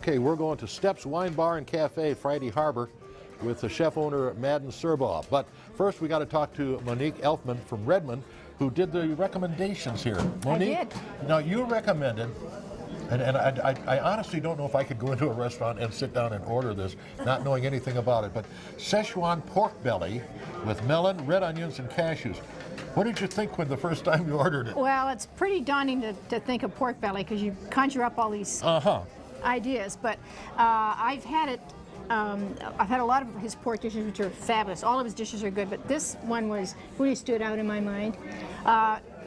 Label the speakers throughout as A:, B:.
A: Okay, we're going to Steps Wine Bar and Cafe, Friday Harbor, with the chef owner Madden Surbaugh. But first, we got to talk to Monique Elfman from Redmond, who did the recommendations here. Monique,
B: I did.
A: Now you recommended, and I honestly don't know if I could go into a restaurant and sit down and order this, not knowing anything about it, but Szechuan pork belly with melon, red onions, and cashews. What did you think when the first time you ordered it?
B: Well, it's pretty daunting to think of pork belly because you conjure up all these ideas, but I've had it. I've had a lot of his pork dishes, which are fabulous. All of his dishes are good, but this one really stood out in my mind.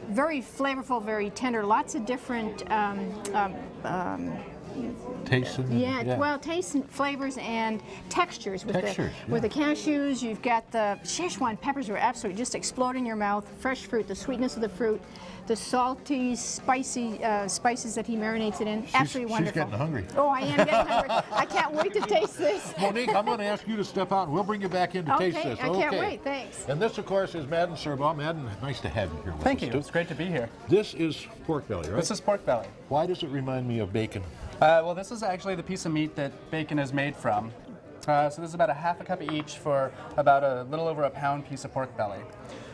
B: Very flavorful, very tender. Lots of different
A: Tastes and
B: well, tastes and flavors and textures. With the cashews, you've got the Szechuan peppers are absolutely just explode in your mouth. Fresh fruit, the sweetness of the fruit, the salty, spicy spices that he marinates it in. Absolutely wonderful.
A: She's getting hungry.
B: Oh, I am getting hungry. I can't wait to taste this.
A: Monique, I'm going to ask you to step out, and we'll bring you back in to taste this.
B: I can't wait. Thanks.
A: And this, of course, is Madden Surbaugh. Madden, nice to have you here with us.
C: Thank you. It's great to be here.
A: This is pork belly, right?
C: This is pork belly.
A: Why does it remind me of bacon?
C: Well, this is actually the piece of meat that bacon is made from. So this is about a half a cup each for about a little over a pound piece of pork belly.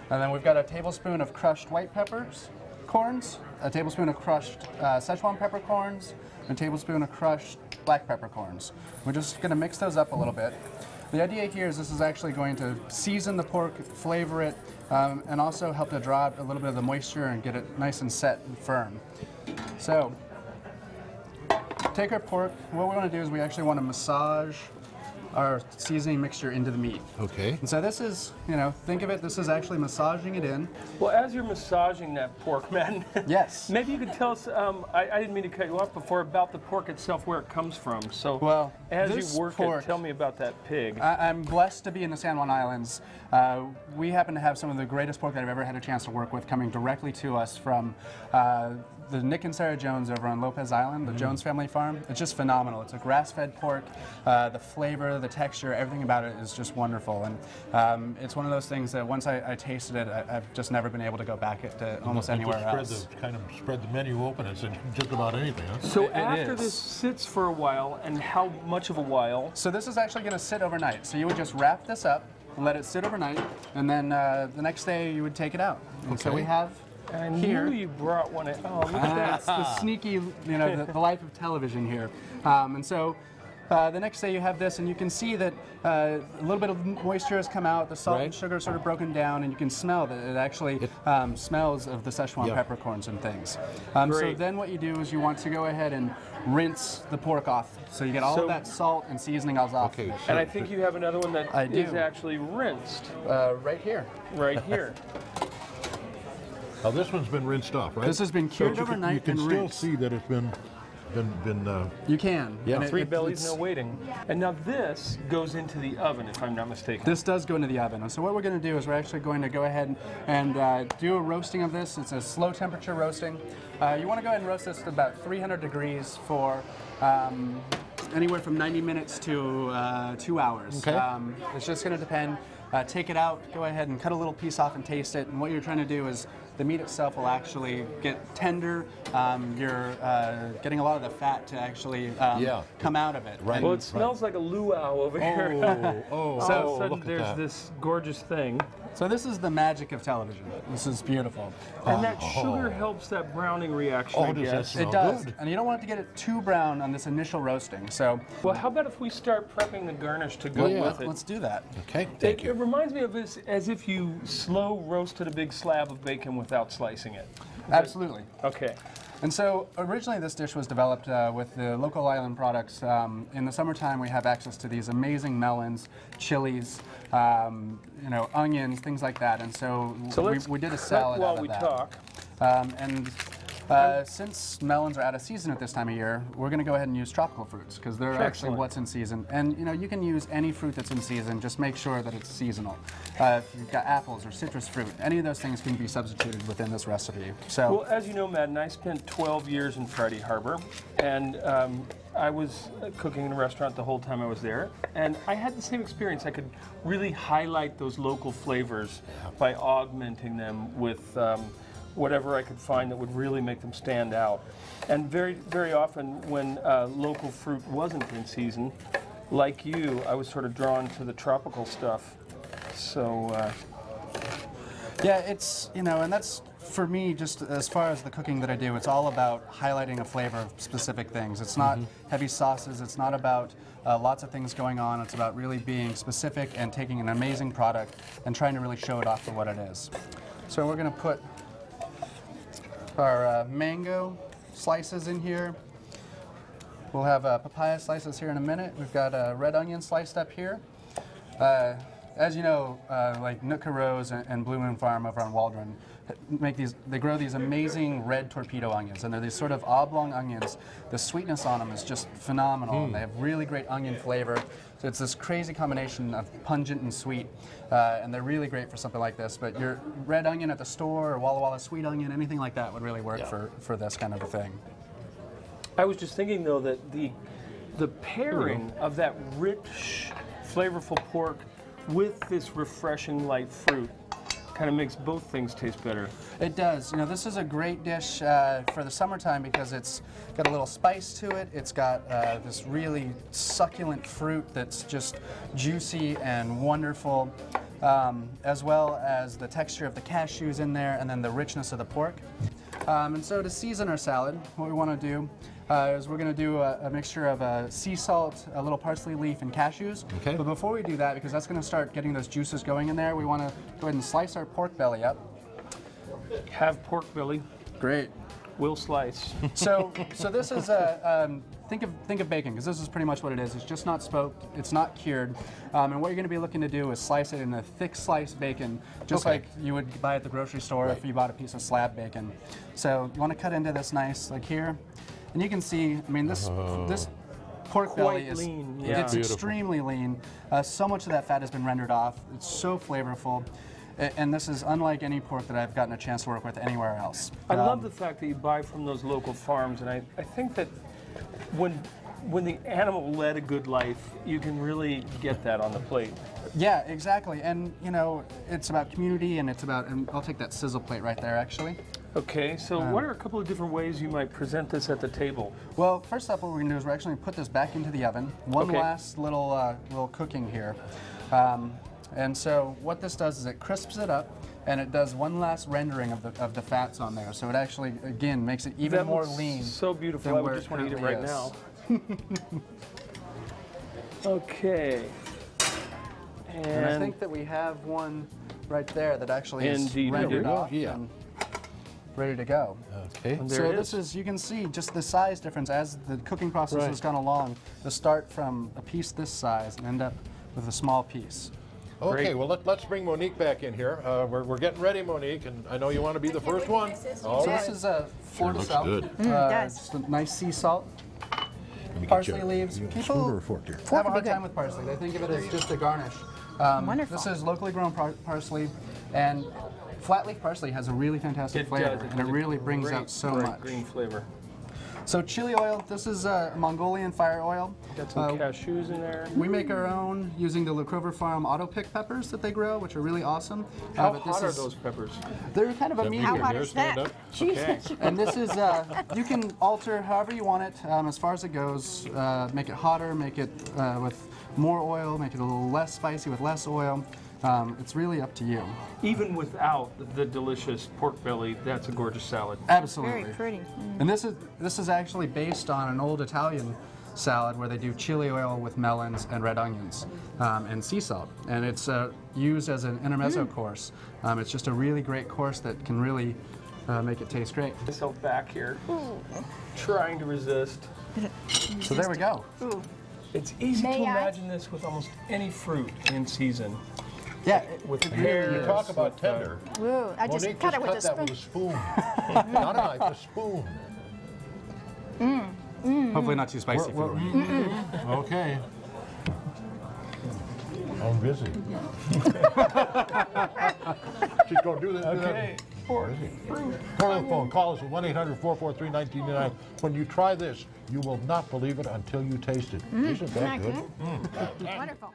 C: And then we've got a tablespoon of crushed white peppers, corns, a tablespoon of crushed Szechuan peppercorns, and a tablespoon of crushed black peppercorns. We're just going to mix those up a little bit. The idea here is this is actually going to season the pork, flavor it, and also help to draw out a little bit of the moisture and get it nice and set and firm. So, take our pork. What we want to do is we actually want to massage our seasoning mixture into the meat.
A: Okay.
C: And so this is, think of it, this is actually massaging it in.
D: Well, as you're massaging that pork, Madden,
C: yes.
D: Maybe you could tell us, I didn't mean to cut you off before, about the pork itself, where it comes from. So
C: well,
D: as you work it, tell me about that pig.
C: I'm blessed to be in the San Juan Islands. We happen to have some of the greatest pork that I've ever had a chance to work with coming directly to us from the Nick and Sarah Jones over on Lopez Island, the Jones family farm. It's just phenomenal. It's a grass-fed pork. The flavor, the texture, everything about it is just wonderful. And it's one of those things that once I tasted it, I've just never been able to go back to almost anywhere else.
A: Kind of spread the menu open and said just about anything, huh?
D: So after this sits for a while, and how much of a while?
C: So this is actually going to sit overnight. So you would just wrap this up and let it sit overnight, and then the next day you would take it out. And so we have
D: I
C: here.
D: knew you brought one. Oh, look at that.
C: That's the sneaky, the life of television here. And so the next day you have this, and you can see that a little bit of moisture has come out, the salt and sugar sort of broken down, and you can smell that it actually smells of the Szechuan peppercorns and things. So then what you do is you want to go ahead and rinse the pork off. So you get all of that salt and seasoning off.
A: Okay.
D: And I think you have another one that is actually rinsed.
C: Right here.
D: Right here.
A: Now this one's been rinsed off, right?
C: This has been cured overnight and rinsed.
A: You can still see that it's been
C: you can.
A: Yeah.
D: Three bellies, no waiting. And now this goes into the oven, if I'm not mistaken.
C: This does go into the oven. And so what we're going to do is we're actually going to go ahead and do a roasting of this. It's a slow temperature roasting. You want to go ahead and roast this at about 300 degrees for anywhere from 90 minutes to 2 hours.
A: Okay.
C: It's just going to depend. Take it out, go ahead and cut a little piece off and taste it. And what you're trying to do is the meat itself will actually get tender. You're getting a lot of the fat to actually come out of it.
A: Right.
D: Well, it smells like a luau over here.
A: Oh,
D: so all of a sudden there's this gorgeous thing.
C: So this is the magic of television. This is beautiful.
D: And that sugar helps that browning reaction, I guess.
A: It
C: does.
A: Good.
C: And you don't want it to get it too brown on this initial roasting. So,
D: well, how about if we start prepping the garnish to go with it?
C: Let's do that.
A: Okay, thank you.
D: It reminds me of this as if you slow roasted a big slab of bacon without slicing it.
C: Absolutely.
D: Okay.
C: And so originally this dish was developed with the local island products. In the summertime we have access to these amazing melons, chilies, onions, things like that. And so we did a salad
D: while
C: out of
D: we
C: that.
D: talk.
C: Since melons are out of season at this time of year, we're going to go ahead and use tropical fruits because they're actually what's in season. And you can use any fruit that's in season, just make sure that it's seasonal. If you've got apples or citrus fruit, any of those things can be substituted within this recipe. So,
D: well, as you know, Madden, I spent 12 years in Friday Harbor, and I was cooking in a restaurant the whole time I was there, and I had the same experience. I could really highlight those local flavors by augmenting them with whatever I could find that would really make them stand out. And very, very often when local fruit wasn't in season, like you, I was sort of drawn to the tropical stuff. So,
C: yeah, it's, you know, and that's, for me, just as far as the cooking that I do, it's all about highlighting a flavor of specific things. It's not heavy sauces, it's not about lots of things going on, it's about really being specific and taking an amazing product and trying to really show it off for what it is. So we're going to put our mango slices in here. We'll have papaya slices here in a minute. We've got red onion sliced up here. As you know, like Nootka Rose and Blue Moon Farm over on Waldron they grow these amazing red torpedo onions, and they're these sort of oblong onions. The sweetness on them is just phenomenal, and they have really great onion flavor. So it's this crazy combination of pungent and sweet, and they're really great for something like this. But your red onion at the store, or Walla Walla sweet onion, anything like that would really work for this kind of a thing.
D: I was just thinking though that the pairing of that rich, flavorful pork with this refreshing light fruit kind of makes both things taste better.
C: It does. You know, this is a great dish for the summertime because it's got a little spice to it. It's got this really succulent fruit that's just juicy and wonderful, as well as the texture of the cashews in there, and then the richness of the pork. And so to season our salad, what we want to do is we're going to do a mixture of sea salt, a little parsley leaf, and cashews. Okay. But before we do that, because that's going to start getting those juices going in there, we want to go ahead and slice our pork belly up.
D: Have pork belly.
C: Great.
D: We'll slice.
C: So this is think of bacon, because this is pretty much what it is. It's just not smoked. It's not cured. And what you're going to be looking to do is slice it in a thick sliced bacon, just like you would buy at the grocery store if you bought a piece of slab bacon. So you want to cut into this nice, like here. And you can see, I mean, this pork belly is
D: lean.
C: Yeah. It's extremely lean. So much of that fat has been rendered off. It's so flavorful. And this is unlike any pork that I've gotten a chance to work with anywhere else.
D: I love the fact that you buy from those local farms, and I think that when the animal led a good life, you can really get that on the plate.
C: Yeah, exactly. And, you know, it's about community, and it's about, and I'll take that sizzle plate right there, actually.
D: Okay, so what are a couple of different ways you might present this at the table?
C: Well, first up, what we're going to do is we're actually going to put this back into the oven. One last little cooking here. And so what this does is it crisps it up, and it does one last rendering of the fats on there. So it actually, again, makes it even more lean.
D: So beautiful. I would just want to eat it right now. Okay.
C: And I think that we have one right there that actually is rendered off and ready to go.
A: Okay.
C: So this is, you can see just the size difference as the cooking process has gone along. To start from a piece this size and end up with a small piece.
A: Okay, well, let's bring Monique back in here. We're getting ready, Monique, and I know you want to be the first one.
C: So this is a Florida salt.
A: Good.
C: Just a nice sea salt. Parsley leaves. People have a hard time with parsley. They think of it as just a garnish.
B: Wonderful.
C: This is locally grown parsley, and flat leaf parsley has a really fantastic flavor, and it really brings out so much.
D: Green flavor.
C: So chili oil, this is Mongolian fire oil.
D: Got some cashews in there.
C: We make our own using the Clover Farm auto pick peppers that they grow, which are really awesome.
D: How hot are those peppers?
C: They're kind of a medium.
B: How hot is that?
D: Okay.
C: And this is, you can alter however you want it as far as it goes. Make it hotter, make it with more oil, make it a little less spicy with less oil. It's really up to you.
D: Even without the delicious pork belly, that's a gorgeous salad.
C: Absolutely.
B: Very pretty.
C: And this is actually based on an old Italian salad where they do chili oil with melons and red onions and sea salt. And it's used as an intermezzo course. It's just a really great course that can really make it taste great.
D: Myself back here, trying to resist.
C: So there we go.
B: Ooh.
D: It's easy to imagine this with almost any fruit in season.
C: Yeah,
D: with pears.
A: You talk about tender.
B: Ooh, I just
A: Monique
B: cut it with a
A: that
B: spoon.
A: with a spoon. Not a knife, a spoon.
C: Hopefully not too spicy for you.
A: Okay. I'm busy. She's going to do this.
D: Okay.
A: Call the phone. Call us at 1-800-443-1999. When you try this, you will not believe it until you taste it. Isn't that good?
B: Wonderful.